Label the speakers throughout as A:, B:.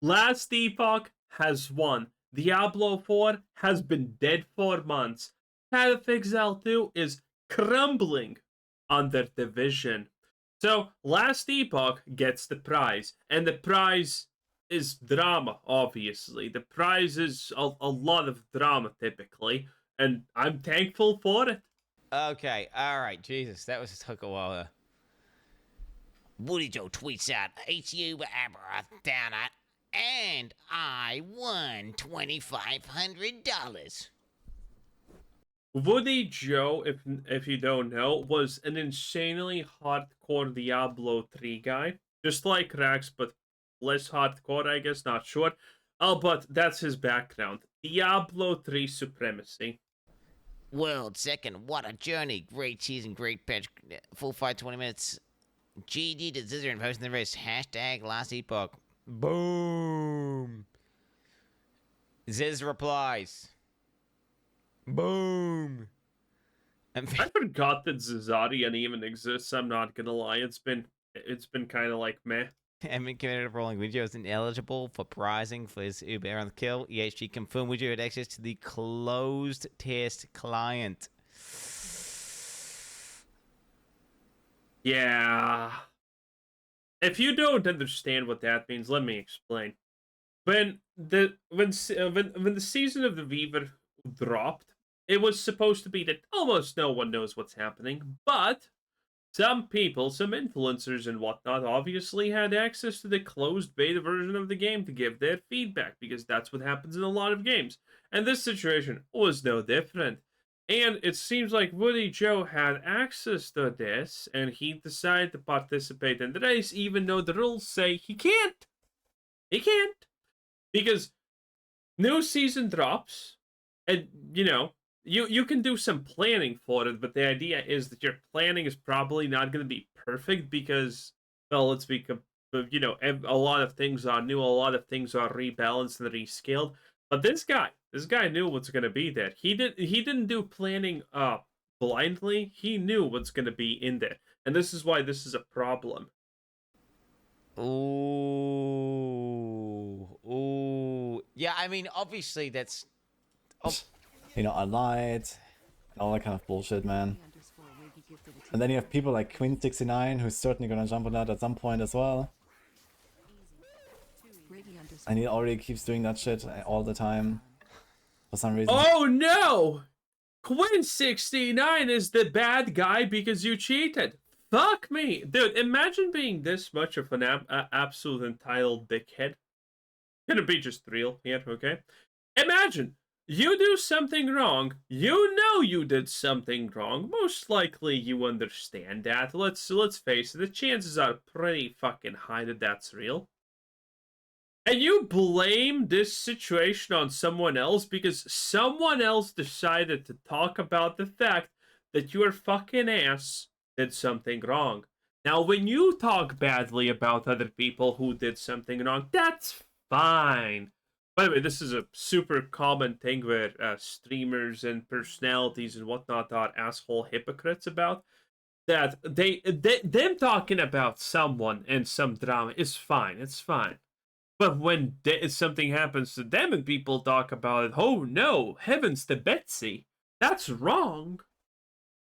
A: Last Epoch has won. Diablo 4 has been dead for months. Path of Exile 2 is crumbling under division. So, Last Epoch gets the prize. And the prize is drama, obviously. The prize is a lot of drama, typically. And I'm thankful for it.
B: Okay, alright, Jesus, that took a while there. Woody Joe tweets out, HU Abra down at, and I won $2,500.
A: Woody Joe, if you don't know, was an insanely hardcore Diablo 3 guy. Just like Rax, but less hardcore, I guess, not sure. Oh, but that's his background. Diablo 3 supremacy.
B: World second, what a journey. Great season, great patch. Full fight, 20 minutes. GD to Zizzer and posting the race. Hashtag last epoch. Boom. Ziz replies. Boom.
A: I forgot that Zazarian even exists. I'm not gonna lie. It's been kind of like meh.
B: Admin committed of rolling videos ineligible for prizing for his Uber on the kill. EHG confirmed video had access to the closed test client.
A: Yeah. If you don't understand what that means, let me explain. When the season of the Weaver dropped, it was supposed to be that almost no one knows what's happening, but some people, some influencers and whatnot, obviously had access to the closed beta version of the game to give their feedback, because that's what happens in a lot of games. And this situation was no different. And it seems like Woody Joe had access to this, and he decided to participate in the race, even though the rules say he can't. He can't. Because new season drops, and, you can do some planning for it, but the idea is that your planning is probably not going to be perfect because, well, let's be, a lot of things are new, a lot of things are rebalanced and rescaled. But this guy knew what's going to be there. He didn't do planning blindly. He knew what's going to be in there, and this is why this is a problem.
B: Ooh. Yeah, I mean, obviously that's.
C: Oh. I lied, and all that kind of bullshit, man. And then you have people like Queen69, who's certainly gonna jump on that at some point as well. And he already keeps doing that shit all the time, for some reason.
A: Oh no! Quinn69 is the bad guy because you cheated. Fuck me. Dude, imagine being this much of an absolute entitled dickhead. Gonna be just real here, okay? Imagine you do something wrong. You know you did something wrong. Most likely you understand that. Let's face it, the chances are pretty fucking high that that's real. And you blame this situation on someone else because someone else decided to talk about the fact that your fucking ass did something wrong. Now, when you talk badly about other people who did something wrong, that's fine. By the way, this is a super common thing where streamers and personalities and whatnot are asshole hypocrites about. That them talking about someone and some drama is fine. It's fine. But when something happens to them and people talk about it, oh no, heavens to Betsy, that's wrong.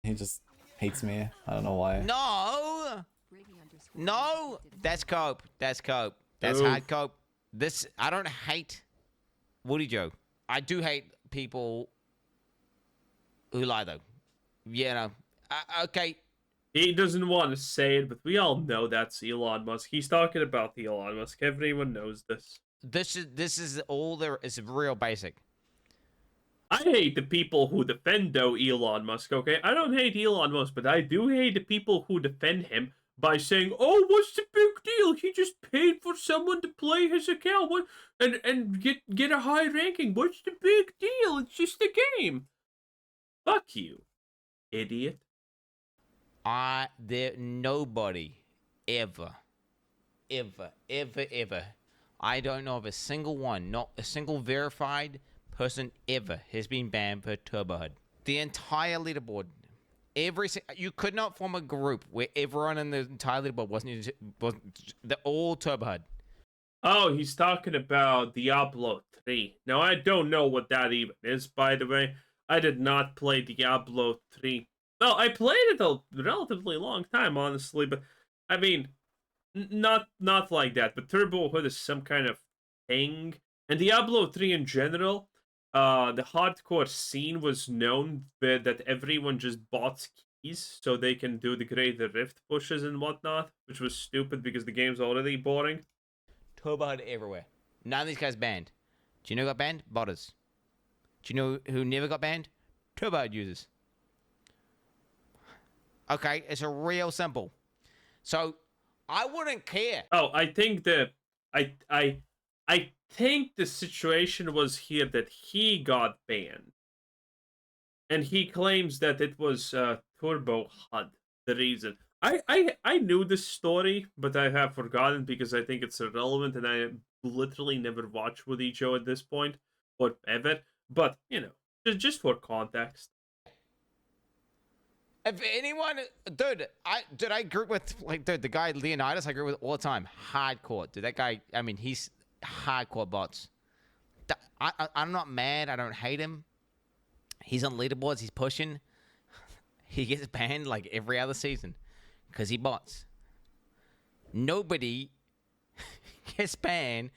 C: He just hates me. I don't know why.
B: No, that's cope. That's hard cope. I don't hate Woody Joe. I do hate people who lie, though. Okay.
A: He doesn't want to say it, but we all know that's Elon Musk. He's talking about the Elon Musk. Everyone knows this.
B: This is all there is. Real basic.
A: I hate the people who defend Elon Musk, okay? I don't hate Elon Musk, but I do hate the people who defend him by saying, oh, what's the big deal? He just paid for someone to play his account and get a high ranking. What's the big deal? It's just a game. Fuck you, idiot.
B: Nobody ever, I don't know of a single one, not a single verified person ever has been banned for TurboHUD. The entire leaderboard, you could not form a group where everyone in the entire leaderboard wasn't all TurboHUD.
A: Oh, he's talking about Diablo 3. Now, I don't know what that even is, by the way. I did not play Diablo 3. Well, I played it a relatively long time, honestly, but I mean, not like that. But TurboHUD is some kind of thing. And Diablo 3 in general, the hardcore scene was known that everyone just bought keys so they can do the Greater Rift pushes and whatnot, which was stupid because the game's already boring.
B: TurboHUD everywhere. None of these guys banned. Do you know who got banned? Botters. Do you know who never got banned? TurboHUD users. Okay, it's a real simple. So I wouldn't care.
A: Oh, I think I think the situation was here that he got banned, and he claims that it was Turbo HUD the reason. I knew this story, but I have forgotten because I think it's irrelevant, and I literally never watched Woody Joe at this point or ever. But you know, just for context.
B: If anyone, dude, I grew with the guy Leonidas. I grew with all the time. Hardcore, dude. That guy. I mean, he's hardcore bots. I'm not mad. I don't hate him. He's on leaderboards. He's pushing. He gets banned like every other season because he bots. Nobody gets banned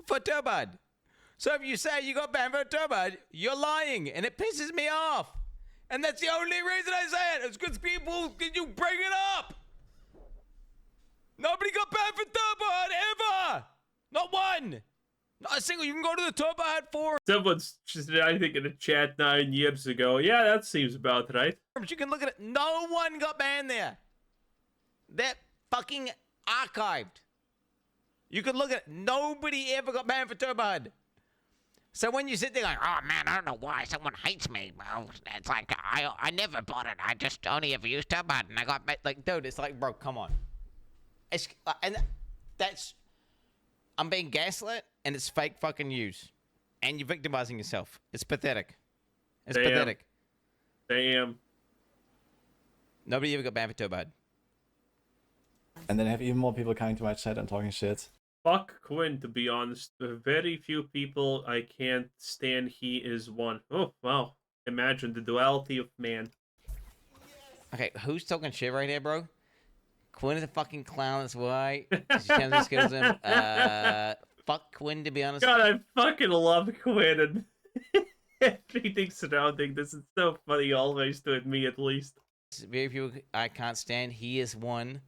B: for TurboHUD. So if you say you got banned for TurboHUD, you're lying, and it pisses me off. And that's the only reason I say it. It's because people, you bring it up. Nobody got banned for TurboHUD ever. Not one. Not a single. You can go to the TurboHUD forum.
A: Someone's just, I think, in a chat 9 years ago. Yeah, that seems about right.
B: You can look at it. No one got banned there. They're fucking archived. You can look at it. Nobody ever got banned for TurboHUD. So when you sit there going, oh man, I don't know why someone hates me. Well, it's like, I never bought it. I just only ever used TurboHUD and I got, like, dude, it's like, bro, come on. It's, and that's, I'm being gaslit and it's fake fucking news. And you're victimizing yourself. It's pathetic. It's pathetic.
A: Damn.
B: Nobody ever got banned for TurboHUD.
C: And then have even more people coming to my chat and talking shit.
A: Fuck Quinn, to be honest. Very few people I can't stand. He is one. Oh, wow. Imagine the duality of man.
B: Okay, who's talking shit right here, bro? Quinn is a fucking clown, that's why. She comes and skills him. Fuck Quinn, to be honest.
A: God, I fucking love Quinn and everything surrounding this. It's so funny always, to me at least.
B: Very few I can't stand. He is one.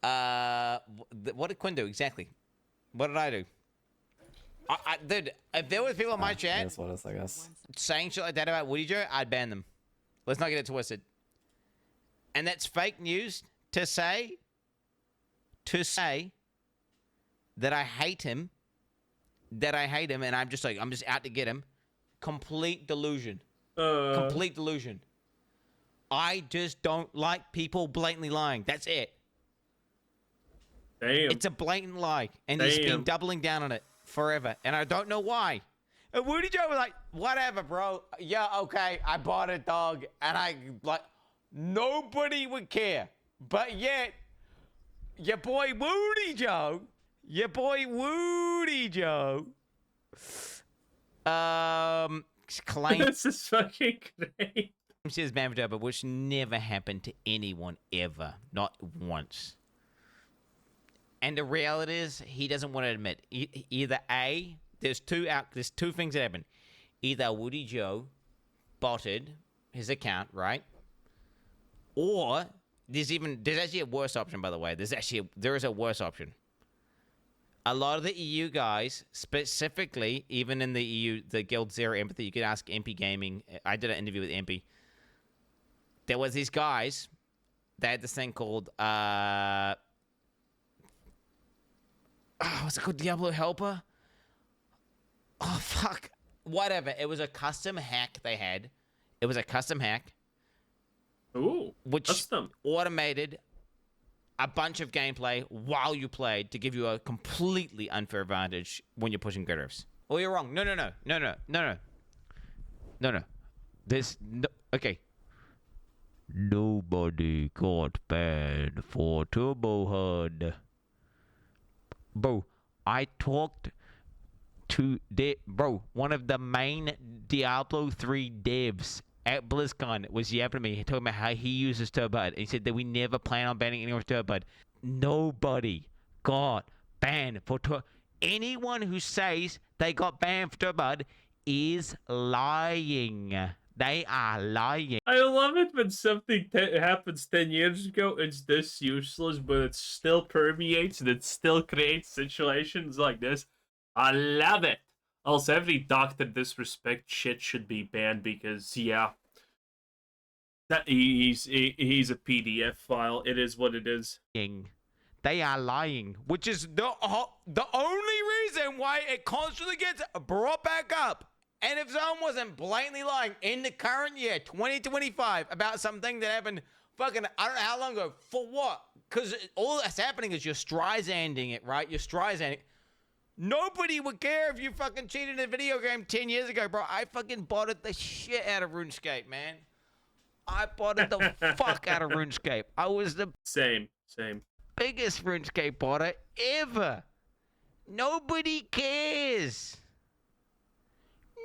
B: What did Quinn do exactly? What did I do? Dude, if there was people in my chat
C: That's what it is, I guess.
B: saying shit like that about Woody Joe, I'd ban them. Let's not get it twisted. And that's fake news to say that I hate him, and I'm just out to get him. Complete delusion. Complete delusion. I just don't like people blatantly lying. That's it.
A: Damn.
B: It's a blatant lie, and he's been doubling down on it forever, and I don't know why. And Woody Joe was like, whatever, bro. Yeah, okay, I bought it, dog, and nobody would care. But yet, your boy Woody Joe, claims
A: This is fucking great.
B: he is banned for TurboHUD, which never happened to anyone ever, not once. And the reality is, he doesn't want to admit. Either A, there's two things that happen. Either Woody Joe botted his account, right? Or there's actually a worse option, by the way. There is a worse option. A lot of the EU guys, specifically, even in the EU, the Guild Zero Empathy, you could ask MP Gaming. I did an interview with MP. There was these guys. They had this thing called what's it called? Diablo Helper? Oh, fuck. Whatever. It was a custom hack they had. It was a custom hack.
A: Ooh,
B: which
A: custom.
B: Automated a bunch of gameplay while you played to give you a completely unfair advantage when you're pushing good riffs. Oh, you're wrong. No. There's no... Okay. Nobody got banned for TurboHUD. Bro, I talked to one of the main Diablo 3 devs at BlizzCon was yapping to me, talking about how he uses TurboHUD. And he said that we never plan on banning anyone's TurboHUD. Nobody got banned for anyone who says they got banned for TurboHUD is lying. They are lying.
A: I love it when something happens 10 years ago, it's this useless, but it still permeates and it still creates situations like this. I love it. Also, every Doctor Disrespect shit should be banned because, yeah, he's a PDF file. It is what it is.
B: They are lying, which is the only reason why it constantly gets brought back up. And if someone wasn't blatantly lying in the current year, 2025, about something that happened fucking, I don't know how long ago, for what? Because all that's happening is you're Streisanding it, right? You're Streisanding. Nobody would care if you fucking cheated in a video game 10 years ago, bro. I fucking botted the shit out of RuneScape, man. I botted the fuck out of RuneScape. I was the
A: Same.
B: biggest RuneScape botter ever. Nobody cares.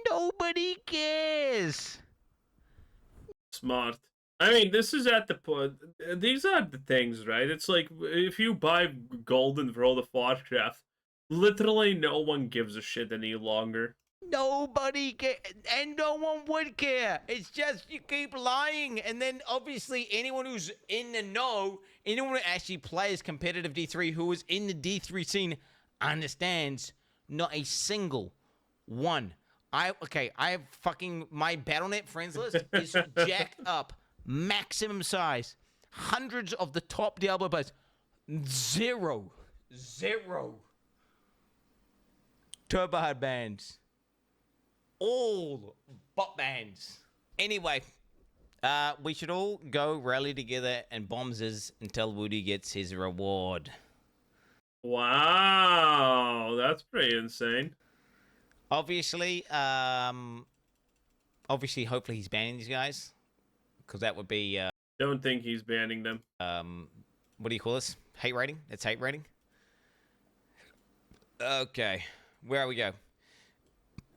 B: Nobody cares.
A: Smart. I mean, this is at the point. These are the things, right? It's like if you buy gold in World of Warcraft, literally no one gives a shit any longer.
B: Nobody cares, and no one would care. It's just you keep lying, and then obviously anyone who's in the know, anyone who actually plays competitive D3, who is in the D3 scene, understands not a single one. I have fucking, my Battle.net friends list is jacked up, maximum size, hundreds of the top Diablo players, zero TurboHUD bans, all bot bans. Anyway, we should all go rally together and bomb Ziz until Woody gets his reward.
A: Wow, that's pretty insane.
B: Obviously, hopefully he's banning these guys, because that would be,
A: Don't think he's banning them.
B: what do you call this? Hate rating? It's hate rating? Okay, where we go?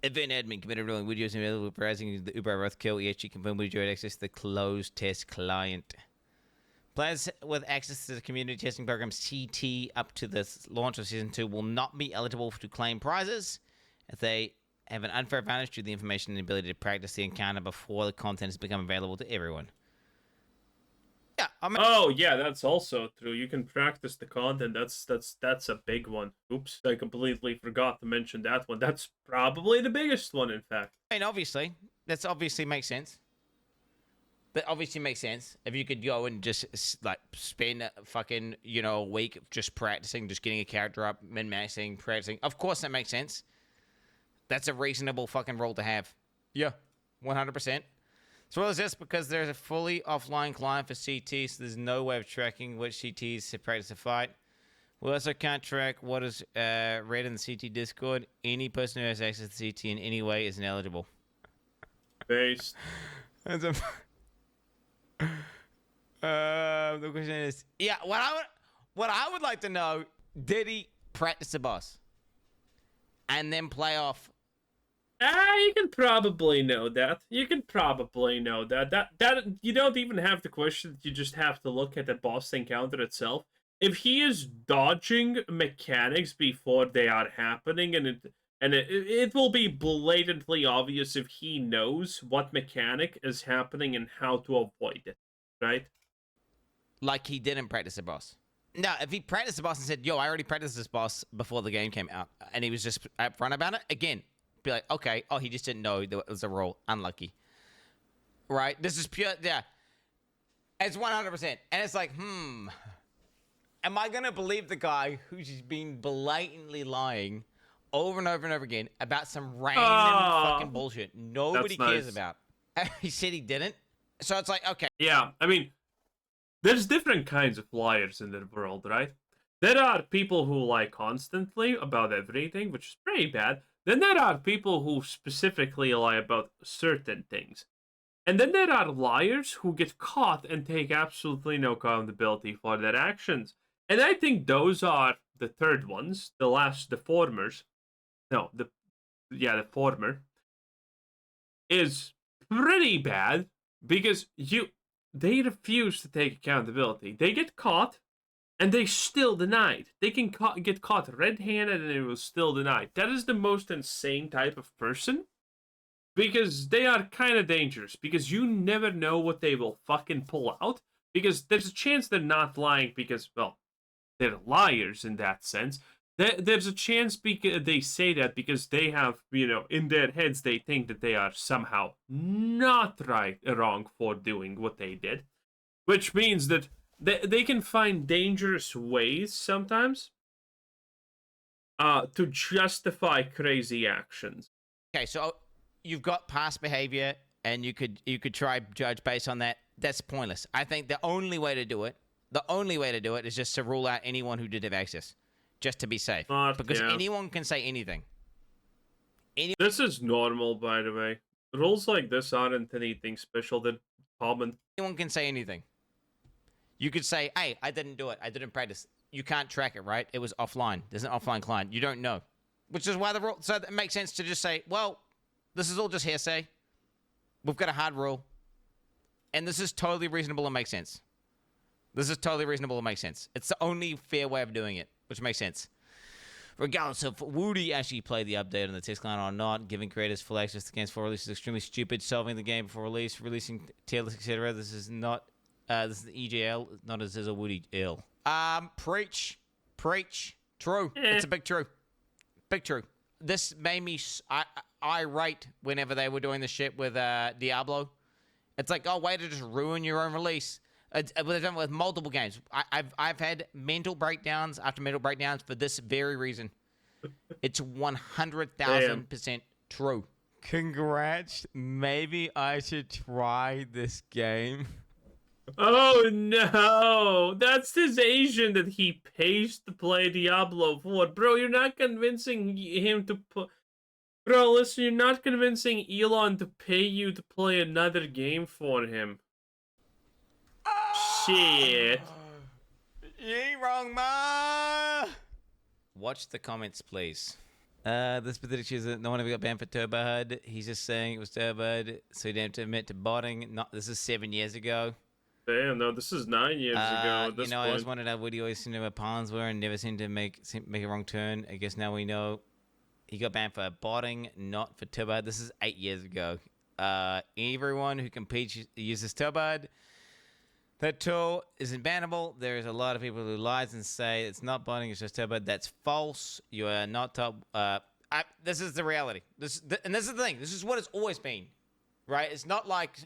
B: Event admin committed ruling videos available for browsing the Uber Roth kill. EHG confirmed with joint access to the closed test client. Players with access to the community testing program CT up to the launch of Season 2 will not be eligible to claim prizes if they have an unfair advantage to the information and ability to practice the encounter before the content has become available to everyone. Yeah,
A: Oh yeah, that's also true. You can practice the content. That's a big one. Oops, I completely forgot to mention that one. That's probably the biggest one, in fact.
B: I mean, obviously, that's obviously makes sense. That obviously makes sense. If you could go and just like spend a fucking, a week just practicing, just getting a character up, min-maxing, practicing. Of course that makes sense. That's a reasonable fucking role to have. Yeah, 100%. As well as this, because there's a fully offline client for CT, so there's no way of tracking which CTs to practice a fight. We also can't track what is read in the CT Discord. Any person who has access to CT in any way is ineligible.
A: Based.
B: That's a... the question is, yeah, what I would like to know, did he practice the boss and then play off?
A: You can probably know that. You can probably know that. That you don't even have to question it. You just have to look at the boss encounter itself. If he is dodging mechanics before they are happening, and it will be blatantly obvious if he knows what mechanic is happening and how to avoid it, right?
B: Like he didn't practice the boss. No, if he practiced the boss and said, yo, I already practiced this boss before the game came out, and he was just upfront about it, again, be like, okay, oh, he just didn't know there was a role. Unlucky. Right? This is pure, yeah. It's 100%. And it's like, am I going to believe the guy who's just been blatantly lying over and over and over again about some random fucking bullshit nobody cares about? He said he didn't. So it's like, okay.
A: Yeah, I mean, there's different kinds of liars in the world, right? There are people who lie constantly about everything, which is pretty bad. Then there are people who specifically lie about certain things. And then there are liars who get caught and take absolutely no accountability for their actions. And I think those are the third ones, the formers. No, the former is pretty bad because they refuse to take accountability. They get caught and they still deny it. They can get caught red-handed and it was still denied. That is the most insane type of person because they are kind of dangerous because you never know what they will fucking pull out because there's a chance they're not lying because, well, they're liars in that sense. There's a chance because they say that because they have, in their heads, they think that they are somehow not wrong for doing what they did, which means that they can find dangerous ways sometimes to justify crazy actions.
B: Okay, so you've got past behavior, and you could try judge based on that. That's pointless. I think the only way to do it is just to rule out anyone who did have access, just to be safe. Because anyone can say anything.
A: This is normal, by the way. Rules like this aren't anything special. They're common.
B: Anyone can say anything. You could say, hey, I didn't do it. I didn't practice. You can't track it, right? It was offline. There's an offline client. You don't know. Which is why the rule... So it makes sense to just say, well, this is all just hearsay. We've got a hard rule. And this is totally reasonable and makes sense. It's the only fair way of doing it, which makes sense. Regardless of Woody actually played the update on the text line or not, giving creators full access to games for release is extremely stupid. Solving the game before release, releasing tier lists, etc. This is not... this is the EJL, not as a Woody ill. Preach. True. It's a big true. This made me irate whenever they were doing the shit with Diablo. It's like, oh, way to just ruin your own release. They've done it with multiple games. I've had mental breakdowns after mental breakdowns for this very reason. It's 100,000% true. Congrats. Maybe I should try this game.
A: Oh no! That's his Asian that he pays to play Diablo for. Bro, you're not convincing him to put... Bro, listen, you're not convincing Elon to pay you to play another game for him. Shit.
B: You ain't wrong, ma! Watch the comments, please. This pathetic is that no one ever got banned for TurboHUD. He's just saying it was TurboHUD, so he didn't have to admit to botting. This is 7 years ago.
A: Damn, no, this is 9 years ago at this point.
B: I always wondered how Woody always seemed to know where pawns were and never seemed to make a wrong turn. I guess now we know he got banned for botting, not for TurboHUD. This is 8 years ago. Everyone who competes uses TurboHUD. That tool isn't bannable. There's a lot of people who lies and say it's not botting, it's just TurboHUD. That's false. You are not top. This is the reality. And this is the thing. This is what it's always been, right? It's not like...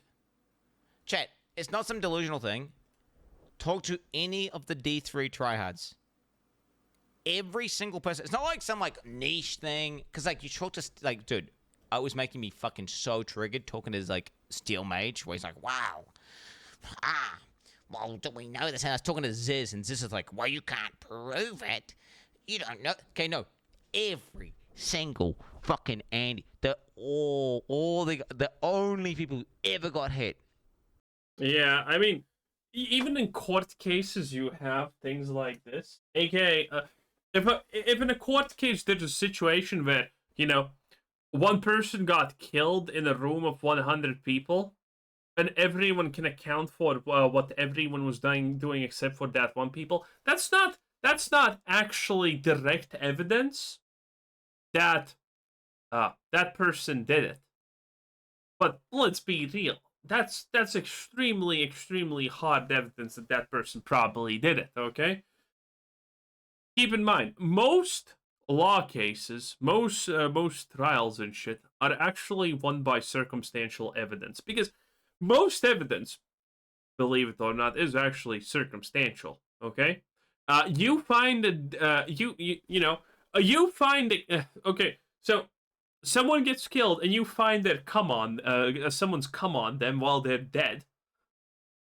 B: Chat. It's not some delusional thing. Talk to any of the D3 tryhards. Every single person. It's not like some niche thing. Because you talk to dude, it was making me fucking so triggered talking to his Steel Mage, where he's like, wow. Well, do we know this? And I was talking to Ziz, and Ziz is like, well, you can't prove it. You don't know. Okay, no. Every single fucking Andy. The only people who ever got hit.
A: Yeah, I mean, even in court cases, you have things like this. AKA, if in a court case there's a situation where, one person got killed in a room of 100 people, and everyone can account for what everyone was doing except for that one people, that's not actually direct evidence that that person did it. But let's be real. That's extremely, extremely hard evidence that that person probably did it, okay? Keep in mind, most law cases, most trials and shit are actually won by circumstantial evidence. Because most evidence, believe it or not, is actually circumstantial, okay? You find okay, so... someone gets killed, and you find their someone's come on them while they're dead.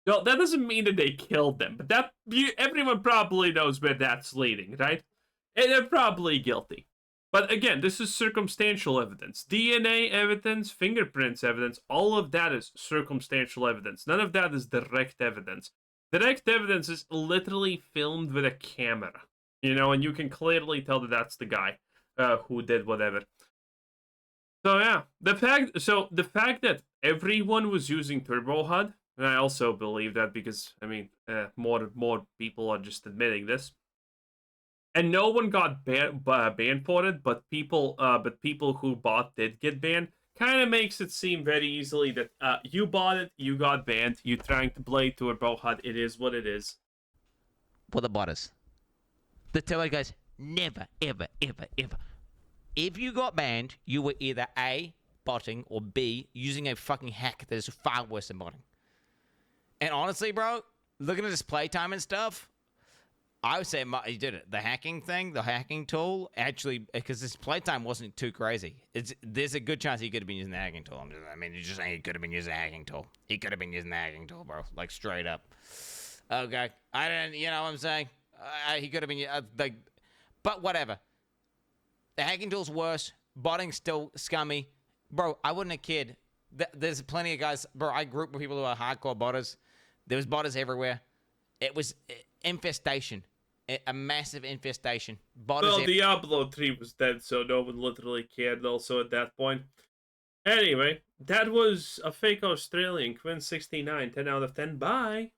A: Well, that doesn't mean that they killed them, but everyone probably knows where that's leading, right? And they're probably guilty. But again, this is circumstantial evidence. DNA evidence, fingerprints evidence, all of that is circumstantial evidence. None of that is direct evidence. Direct evidence is literally filmed with a camera, you know, and you can clearly tell that that's the guy who did whatever. So yeah, the fact that everyone was using TurboHUD, and I also believe that because I mean, more people are just admitting this, and no one got banned for it, but people who bought did get banned. Kind of makes it seem very easily that you bought it, you got banned, you trying to play TurboHUD. It is what it is.
B: For the botters. The Turbo guys never, ever, ever, ever. If you got banned, you were either A, botting, or B, using a fucking hack that is far worse than botting. And honestly, bro, looking at his playtime and stuff, I would say he did it. The hacking thing, the hacking tool, actually, because his playtime wasn't too crazy. There's a good chance he could have been using the hacking tool. You're just saying he could have been using the hacking tool. He could have been using the hacking tool, bro. Like, straight up. Okay. I didn't, you know what I'm saying? He could have been, but whatever. The hacking tool's worse. Botting's still scummy. Bro, I wouldn't have kid. There's plenty of guys. Bro, I grew up with people who are hardcore botters. There was botters everywhere. It was infestation. A massive infestation.
A: Well, Diablo 3 was dead, so no one literally cared also at that point. Anyway, that was a fake Australian, Quinn69, 10 out of 10. Bye.